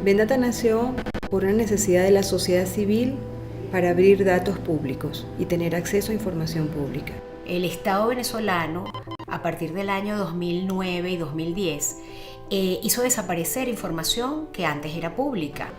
Vendata nació por una necesidad de la sociedad civil para abrir datos públicos y tener acceso a información pública. El Estado venezolano, a partir del año 2009 y 2010, hizo desaparecer información que antes era pública.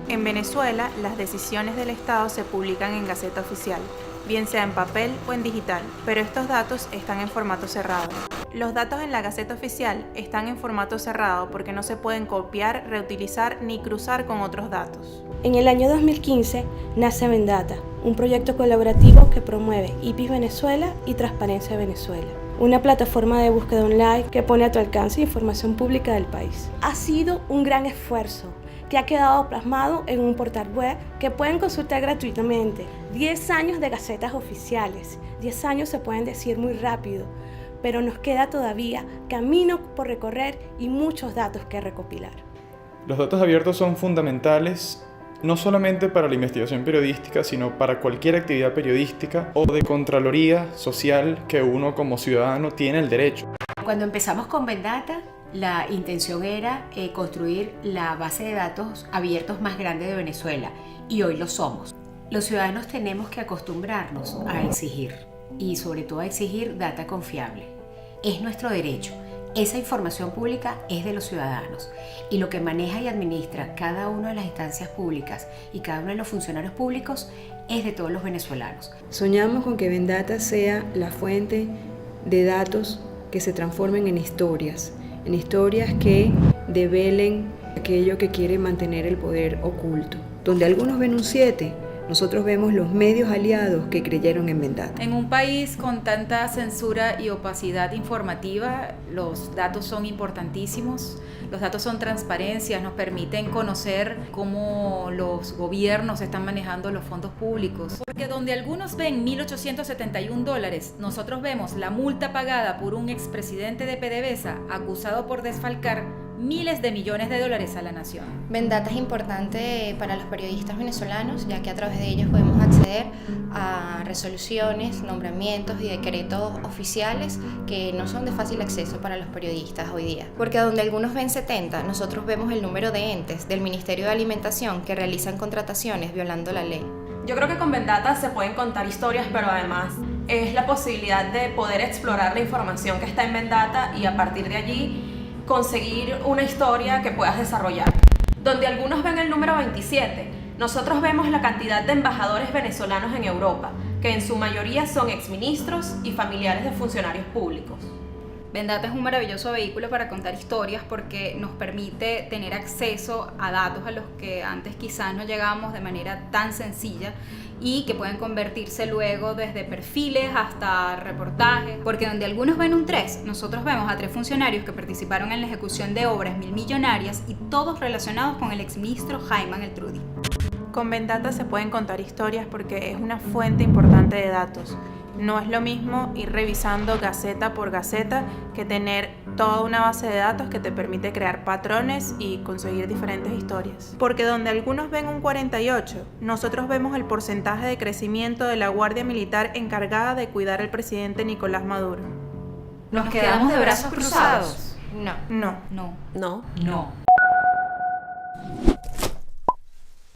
En Venezuela, las decisiones del Estado se publican en Gaceta Oficial, bien sea en papel o en digital, pero estos datos están en formato cerrado. Los datos en la Gaceta Oficial están en formato cerrado porque no se pueden copiar, reutilizar ni cruzar con otros datos. En el año 2015 nace Vendata, un proyecto colaborativo que promueve IPIS Venezuela y Transparencia Venezuela, una plataforma de búsqueda online que pone a tu alcance información pública del país. Ha sido un gran esfuerzo que ha quedado plasmado en un portal web que pueden consultar gratuitamente. 10 años de gacetas oficiales, 10 años se pueden decir muy rápido, pero nos queda todavía camino por recorrer y muchos datos que recopilar. Los datos abiertos son fundamentales no solamente para la investigación periodística, sino para cualquier actividad periodística o de contraloría social que uno como ciudadano tiene el derecho. Cuando empezamos con Vendata, la intención era construir la base de datos abiertos más grande de Venezuela, y hoy lo somos. Los ciudadanos tenemos que acostumbrarnos a exigir, y sobre todo a exigir data confiable. Es nuestro derecho. Esa información pública es de los ciudadanos, y lo que maneja y administra cada una de las instancias públicas y cada uno de los funcionarios públicos es de todos los venezolanos. Soñamos con que Vendata sea la fuente de datos que se transformen en historias que develen aquello que quiere mantener el poder oculto. Donde algunos ven un 7, nosotros vemos los medios aliados que creyeron en Vendata. En un país con tanta censura y opacidad informativa, los datos son importantísimos. Los datos son transparencias, nos permiten conocer cómo los gobiernos están manejando los fondos públicos. Porque donde algunos ven $1.871, nosotros vemos la multa pagada por un expresidente de PDVSA acusado por desfalcar miles de millones de dólares a la nación. Vendata es importante para los periodistas venezolanos, ya que a través de ellos podemos acceder a resoluciones, nombramientos y decretos oficiales que no son de fácil acceso para los periodistas hoy día. Porque donde algunos ven 70, nosotros vemos el número de entes del Ministerio de Alimentación que realizan contrataciones violando la ley. Yo creo que con Vendata se pueden contar historias, pero además es la posibilidad de poder explorar la información que está en Vendata y a partir de allí conseguir una historia que puedas desarrollar. Donde algunos ven el número 27, nosotros vemos la cantidad de embajadores venezolanos en Europa, que en su mayoría son exministros y familiares de funcionarios públicos. Vendata es un maravilloso vehículo para contar historias porque nos permite tener acceso a datos a los que antes quizás no llegábamos de manera tan sencilla y que pueden convertirse luego desde perfiles hasta reportajes, porque donde algunos ven un 3, nosotros vemos a 3 funcionarios que participaron en la ejecución de obras milmillonarias y todos relacionados con el exministro Jaime Eltrudi. Con Vendata se pueden contar historias porque es una fuente importante de datos. No es lo mismo ir revisando gaceta por gaceta que tener toda una base de datos que te permite crear patrones y conseguir diferentes historias. Porque donde algunos ven un 48, nosotros vemos el porcentaje de crecimiento de la Guardia Militar encargada de cuidar al presidente Nicolás Maduro. ¿Nos quedamos de brazos cruzados? No. No. No. No. No.